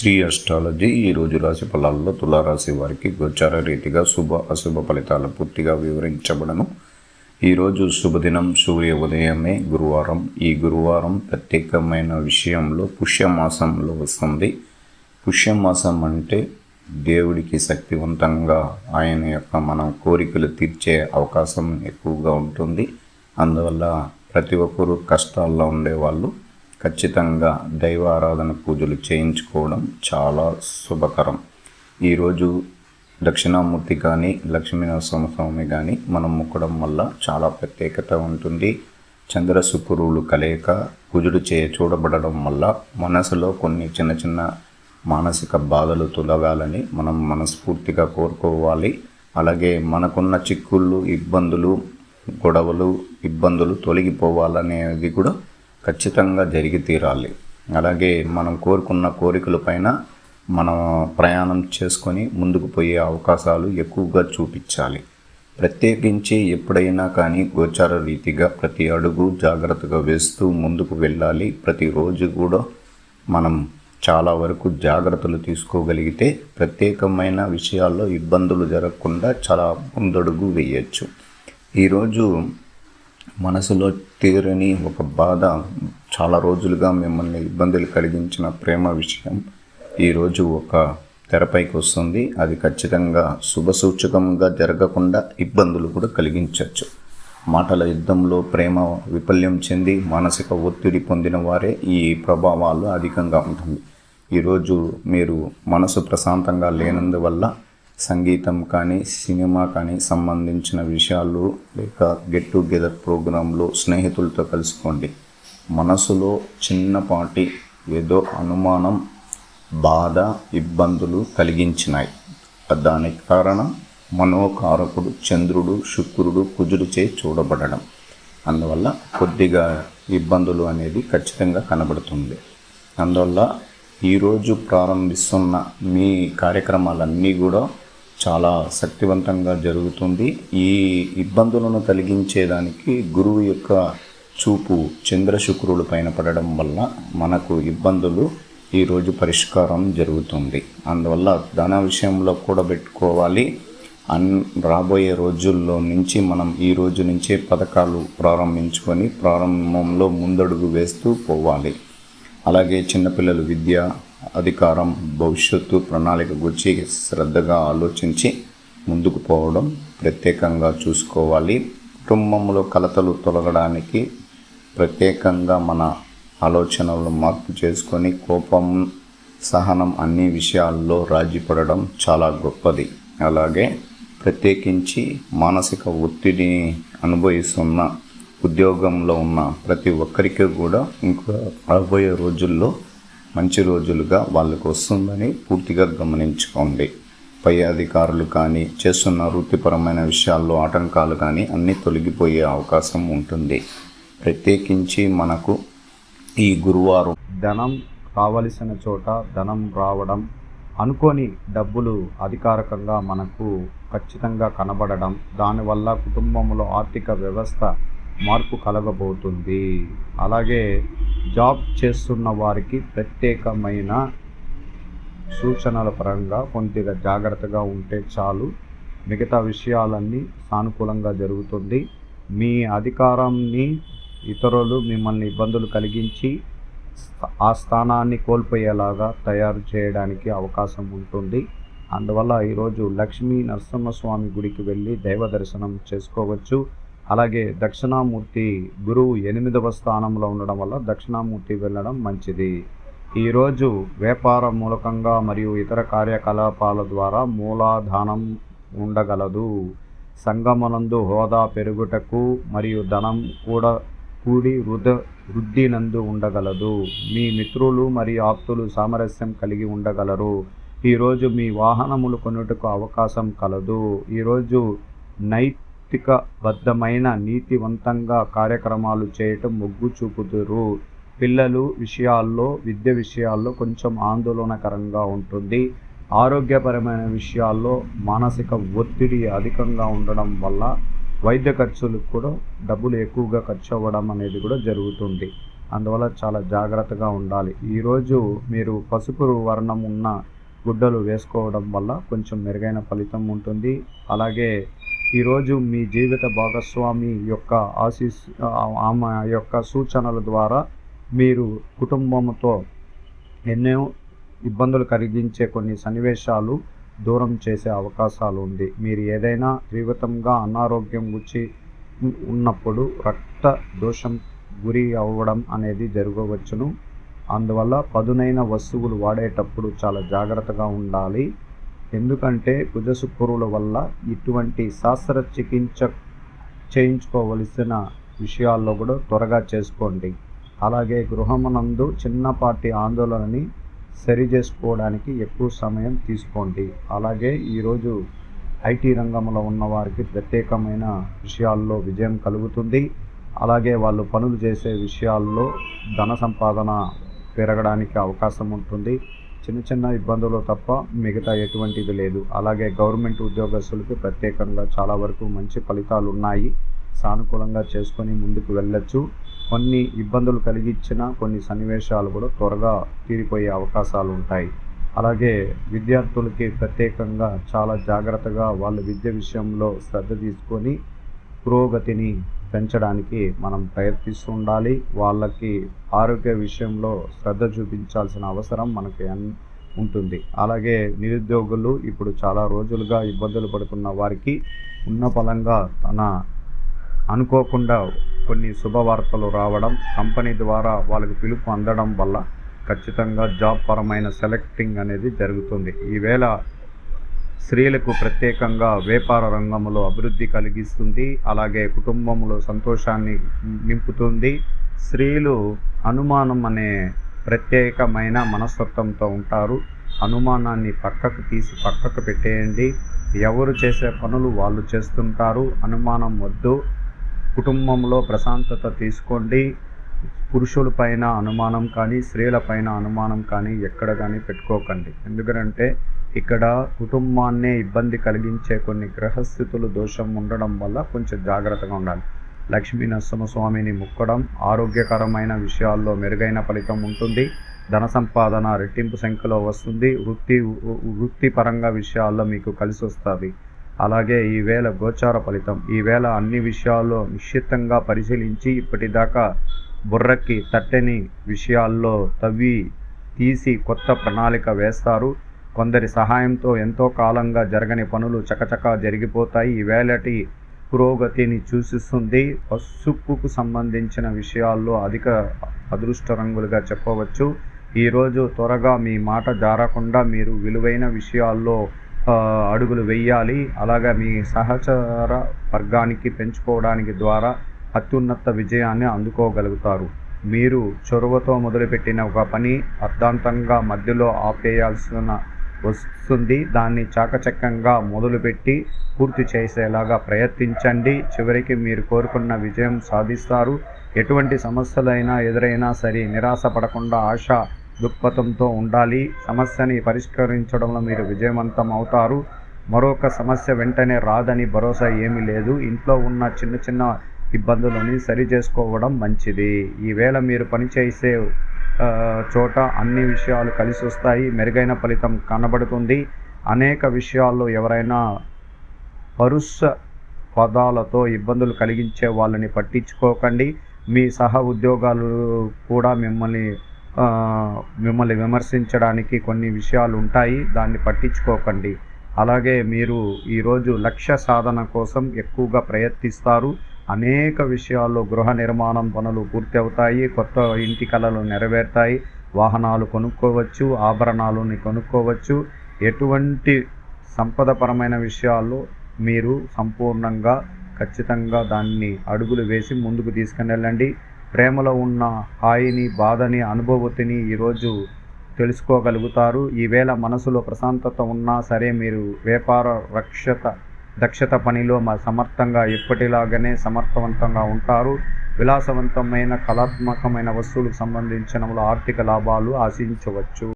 Shri astrology ఈరోజు రాశి ఫలాల్లో తులారాశి వారికి గోచార రీతిగా శుభ అశుభ ఫలితాలు పూర్తిగా వివరించబడను. ఈరోజు శుభదినం సూర్య ఉదయమే గురువారం. ఈ గురువారం ప్రత్యేకమైన విషయంలో పుష్యమాసంలో వస్తుంది. పుష్యమాసం అంటే దేవుడికి శక్తివంతంగా ఆయన యొక్క మనం కోరికలు తీర్చే అవకాశం ఎక్కువగా ఉంటుంది. అందువల్ల ప్రతి ఒక్కరూ కష్టాల్లో ఉండేవాళ్ళు ఖచ్చితంగా దైవ ఆరాధన పూజలు చేయించుకోవడం చాలా శుభకరం. ఈరోజు దక్షిణామూర్తి కానీ లక్ష్మీ నరసింహస్వామి కానీ మనం మొక్కడం వల్ల చాలా ప్రత్యేకత ఉంటుంది. చంద్ర శుక్రులు కలయిక కుజుడు చూడబడడం వల్ల మనసులో కొన్ని చిన్న చిన్న మానసిక బాధలు తొలగాలని మనం మనస్ఫూర్తిగా కోరుకోవాలి. అలాగే మనకున్న చిక్కుళ్ళు గొడవలు ఇబ్బందులు తొలగిపోవాలనేది కూడా ఖచ్చితంగా జరిగి తీరాలి. అలాగే మనం కోరుకున్న కోరికల పైన మనం ప్రయాణం చేసుకొని ముందుకు పోయే అవకాశాలు ఎక్కువగా చూపించాలి. ప్రత్యేకించి ఎప్పుడైనా కానీ గోచార రీతిగా ప్రతి అడుగు జాగ్రత్తగా వేస్తూ ముందుకు వెళ్ళాలి. ప్రతిరోజు కూడా మనం చాలా వరకు జాగ్రత్తలు తీసుకోగలిగితే ప్రత్యేకమైన విషయాల్లో ఇబ్బందులు జరగకుండా చాలా ముందడుగు వేయచ్చు. ఈరోజు మనసులో తీరని ఒక బాధ, చాలా రోజులుగా మిమ్మల్ని ఇబ్బందులు కలిగించిన ప్రేమ విషయం ఈరోజు ఒక తెరపైకి వస్తుంది. అది ఖచ్చితంగా శుభసూచకంగా జరగకుండా ఇబ్బందులు కూడా కలిగించవచ్చు. మాటల యుద్ధంలో ప్రేమ విఫల్యం చెంది మానసిక ఒత్తిడి పొందిన వారే ఈ ప్రభావాలు అధికంగా ఉంటుంది. ఈరోజు మీరు మనసు ప్రశాంతంగా లేనందువల్ల సంగీతం కానీ సినిమా కానీ సంబంధించిన విషయాలు లేక గెట్ టుగెదర్ ప్రోగ్రాంలో స్నేహితులతో కలుసుకోండి. మనసులో చిన్నపాటి ఏదో అనుమానం, బాధ, ఇబ్బందులు కలిగించినాయి. దానికి కారణం మనోకారకుడు చంద్రుడు, శుక్రుడు, కుజుడు చూడబడడం. అందువల్ల కొద్దిగా ఇబ్బందులు అనేది ఖచ్చితంగా కనబడుతుంది. అందువల్ల ఈరోజు ప్రారంభిస్తున్న మీ కార్యక్రమాలన్నీ కూడా చాలా శక్తివంతంగా జరుగుతుంది. ఈ ఇబ్బందులను కలిగించేదానికి గురువు యొక్క చూపు చంద్ర శుక్రుల పైన పడడం వల్ల మనకు ఇబ్బందులు ఈరోజు పరిష్కారం జరుగుతుంది. అందువల్ల ధన విషయంలో కూడా పెట్టుకోవాలి. రాబోయే రోజుల్లో నుంచి మనం ఈ రోజు నుంచే పథకాలు ప్రారంభించుకొని ప్రారంభంలో ముందడుగు వేస్తూ పోవాలి. అలాగే చిన్నపిల్లలు విద్య, అధికారం, భవిష్యత్తు ప్రణాళిక గురించి శ్రద్ధగా ఆలోచించి ముందుకు పోవడం ప్రత్యేకంగా చూసుకోవాలి. కుటుంబంలో కలతలు తొలగడానికి ప్రత్యేకంగా మన ఆలోచనలు మార్పు చేసుకొని కోపం, సహనం అన్ని విషయాల్లో రాజీ పడడం చాలా గొప్పది. అలాగే ప్రత్యేకించి మానసిక ఒత్తిడిని అనుభవిస్తున్న ఉద్యోగంలో ఉన్న ప్రతి ఒక్కరికి కూడా ఇంకా రాబోయే రోజుల్లో మంచి రోజులుగా వాళ్ళకు వస్తుందని పూర్తిగా గమనించుకోండి. పై అధికారులు కానీ చేస్తున్న వృత్తిపరమైన విషయాల్లో ఆటంకాలు కానీ అన్నీ తొలగిపోయే అవకాశం ఉంటుంది. ప్రత్యేకించి మనకు ఈ గురువారం ధనం రావలసిన చోట ధనం రావడం, అనుకోని డబ్బులు అధికారికంగా మనకు ఖచ్చితంగా కనబడడం, దానివల్ల కుటుంబంలో ఆర్థిక వ్యవస్థ మార్పు కలగబోతుంది. అలాగే జాబ్ చేస్తున్న వారికి ప్రత్యేకమైన సూచనల పరంగా కొద్దిగా జాగ్రత్తగా ఉంటే చాలు. మిగతా విషయాలన్నీ సానుకూలంగా జరుగుతుంది. మీ అధికారాన్ని ఇతరులు మిమ్మల్ని ఇబ్బందులు కలిగించి ఆ స్థానాన్ని కోల్పోయేలాగా తయారు చేయడానికి అవకాశం ఉంటుంది. అందువల్ల ఈరోజు లక్ష్మీ నరసింహస్వామి గుడికి వెళ్ళి దైవ దర్శనం చేసుకోవచ్చు. అలాగే దక్షిణామూర్తి గురువు 8వ స్థానంలో ఉండడం వల్ల దక్షిణామూర్తి వెళ్ళడం మంచిది. ఈరోజు వ్యాపార మూలకంగా మరియు ఇతర కార్యకలాపాల ద్వారా మూలాధానం ఉండగలదు. సంగమనందు హోదా పెరుగుటకు మరియు ధనం కూడా కూడి వృద్ధి నందు ఉండగలదు. మీ మిత్రులు మరియు ఆప్తులు సామరస్యం కలిగి ఉండగలరు. ఈరోజు మీ వాహనములు కొనుటకు అవకాశం కలదు. ఈరోజు నైతికబద్ధమైన నీతివంతంగా కార్యక్రమాలు చేయటం మొగ్గు చూపుతారు. పిల్లలు విషయాల్లో, విద్య విషయాల్లో కొంచెం ఆందోళనకరంగా ఉంటుంది. ఆరోగ్యపరమైన విషయాల్లో మానసిక ఒత్తిడి అధికంగా ఉండడం వల్ల వైద్య ఖర్చులకు కూడా డబ్బులు ఎక్కువగా ఖర్చు అవ్వడం అనేది కూడా జరుగుతుంది. అందువల్ల చాలా జాగ్రత్తగా ఉండాలి. ఈరోజు మీరు పసుపు వర్ణం ఉన్న గుడ్డలు వేసుకోవడం వల్ల కొంచెం మెరుగైన ఫలితం ఉంటుంది. అలాగే ఈరోజు మీ జీవిత భాగస్వామి యొక్క ఆమె యొక్క సూచనల ద్వారా మీరు కుటుంబంతో ఎన్నో ఇబ్బందులు కలిగించే కొన్ని సన్నివేశాలు దూరం చేసే అవకాశాలు ఉంది. మీరు ఏదైనా తీవ్రంగా అనారోగ్యం గురించి ఉన్నప్పుడు రక్త దోషం గురి అవ్వడం అనేది జరగవచ్చును. అందువల్ల పదునైన వస్తువులు వాడేటప్పుడు చాలా జాగ్రత్తగా ఉండాలి. ఎందుకంటే కుజశుక్రుల వల్ల ఇటువంటి శస్త్రచికిత్స చేయించుకోవలసిన విషయాల్లో కూడా త్వరగా చేసుకోండి. అలాగే గృహమునందు చిన్నపాటి ఆందోళనని సరి చేసుకోవడానికి ఎక్కువ సమయం తీసుకోండి. అలాగే ఈరోజు ఐటీ రంగంలో ఉన్నవారికి ప్రత్యేకమైన విషయాల్లో విజయం కలుగుతుంది. అలాగే వాళ్ళు పనులు చేసే విషయాల్లో ధన సంపాదన పెరగడానికి అవకాశం ఉంటుంది. చిన్న చిన్న ఇబ్బందులు తప్ప మిగతా ఎటువంటిది లేదు. అలాగే గవర్నమెంట్ ఉద్యోగస్తులకు ప్రత్యేకంగా చాలా వరకు మంచి ఫలితాలు ఉన్నాయి. సానుకూలంగా చేసుకొని ముందుకు వెళ్ళొచ్చు. కొన్ని ఇబ్బందులు కలిగించిన కొన్ని సన్నివేశాలు కూడా త్వరగా తీరిపోయే అవకాశాలు ఉంటాయి. అలాగే విద్యార్థులకి ప్రత్యేకంగా చాలా జాగ్రత్తగా వాళ్ళ విద్య విషయంలో శ్రద్ధ తీసుకొని పురోగతిని పెంచడానికి మనం ప్రయత్నిస్తూ ఉండాలి. వాళ్ళకి ఆరోగ్య విషయంలో శ్రద్ధ చూపించాల్సిన అవసరం మనకి ఉంటుంది. అలాగే నిరుద్యోగులు ఇప్పుడు చాలా రోజులుగా ఇబ్బందులు పడుతున్న వారికి ఉన్న ఫలంగా అనుకోకుండా కొన్ని శుభవార్తలు రావడం, కంపెనీ ద్వారా వాళ్ళకి పిలుపు అందడం వల్ల ఖచ్చితంగా జాబ్ పరమైన సెలెక్టింగ్ అనేది జరుగుతుంది. ఈవేళ స్త్రీలకు ప్రత్యేకంగా వ్యాపార రంగంలో అభివృద్ధి కలిగిస్తుంది. అలాగే కుటుంబంలో సంతోషాన్ని నింపుతుంది. స్త్రీలు అనుమానం అనే ప్రత్యేకమైన మనస్తత్వంతో ఉంటారు. అనుమానాన్ని పక్కకు పెట్టేయండి. ఎవరు చేసే పనులు వాళ్ళు చేస్తుంటారు. అనుమానం వద్దు. కుటుంబంలో ప్రశాంతత తీసుకోండి. పురుషులపైన అనుమానం కానీ స్త్రీలపైన అనుమానం కానీ ఎక్కడ కానీ పెట్టుకోకండి. ఎందుకంటే ఇక్కడ కుటుంబాన్నే ఇబ్బంది కలిగించే కొన్ని గ్రహస్థితులు దోషం ఉండడం వల్ల కొంచెం జాగ్రత్తగా ఉండాలి. లక్ష్మీ నరసింహస్వామిని మొక్కడం ఆరోగ్యకరమైన విషయాల్లో మెరుగైన ఫలితం ఉంటుంది. ధన సంపాదన రెట్టింపు సంఖ్యలో వస్తుంది. వృత్తిపరంగా విషయాల్లో మీకు కలిసి వస్తుంది. అలాగే ఈవేళ గోచార ఫలితం. ఈవేళ అన్ని విషయాల్లో నిశ్చితంగా పరిశీలించి ఇప్పటిదాకా బుర్రకి తట్టని విషయాల్లో తవ్వి తీసి కొత్త ప్రణాళిక వేస్తారు. కొందరి సహాయంతో ఎంతో కాలంగా జరగని పనులు చకచకా జరిగిపోతాయి. ఈవేళటి పురోగతిని సూచిస్తుంది. పసుపుకు సంబంధించిన విషయాల్లో అధిక అదృష్ట రంగులుగా చెప్పవచ్చు. ఈరోజు త్వరగా మీ మాట జారకుండా మీరు విలువైన విషయాల్లో అడుగులు వేయాలి. అలాగే మీ సహచర వర్గానికి పెంచుకోవడానికి ద్వారా అత్యున్నత విజయాన్ని అందుకోగలుగుతారు. మీరు చొరవతో మొదలుపెట్టిన ఒక పని అర్ధాంతంగా మధ్యలో ఆపేయాల్సిన వస్తుంది. దాన్ని చాకచక్యంగా మొదలుపెట్టి పూర్తి చేసేలాగా ప్రయత్నించండి. చివరికి మీరు కోరుకున్న విజయం సాధిస్తారు. ఎటువంటి సమస్యలైనా ఎదురైనా సరే నిరాశపడకుండా ఆశ దృక్పథంతో ఉండాలి. సమస్యని పరిష్కరించడంలో మీరు విజయవంతం అవుతారు. మరొక సమస్య వెంటనే రాదని భరోసా ఏమీ లేదు. ఇంట్లో ఉన్న చిన్న చిన్న ఇబ్బందులని సరి చేసుకోవడం మంచిది. ఈవేళ మీరు పనిచేసే చోట అన్ని విషయాలు కలిసి వస్తాయి. మెరుగైన ఫలితం కనబడుతుంది. అనేక విషయాల్లో ఎవరైనా పరుష పదాలతో ఇబ్బందులు కలిగించే వాళ్ళని పట్టించుకోకండి. మీ సహ ఉద్యోగాలు కూడా మిమ్మల్ని విమర్శించడానికి కొన్ని విషయాలు ఉంటాయి. దాన్ని పట్టించుకోకండి. అలాగే మీరు ఈరోజు లక్ష్య సాధన కోసం ఎక్కువగా ప్రయత్నిస్తారు. అనేక విషయాల్లో గృహ నిర్మాణం పనులు పూర్తి అవుతాయి. కొత్త ఇంటి కలలు నెరవేరుతాయి. వాహనాలు కొనుక్కోవచ్చు. ఆభరణాలను కొనుక్కోవచ్చు. ఎటువంటి సంపదపరమైన విషయాల్లో మీరు సంపూర్ణంగా ఖచ్చితంగా దాన్ని అడుగులు వేసి ముందుకు తీసుకుని వెళ్ళండి. ప్రేమలో ఉన్న హాయిని బాధని అనుభూతిని ఈరోజు తెలుసుకోగలుగుతారు. ఈవేళ మనసులో ప్రశాంతత ఉన్నా సరే మీరు వ్యాపార దక్షత పనిలో సమర్థంగా ఎప్పటిలాగానే సమర్థవంతంగా ఉంటారు. విలాసవంతమైన కళాత్మకమైన వస్తువులకు సంబంధించిన ఆర్థిక లాభాలు ఆశించవచ్చు.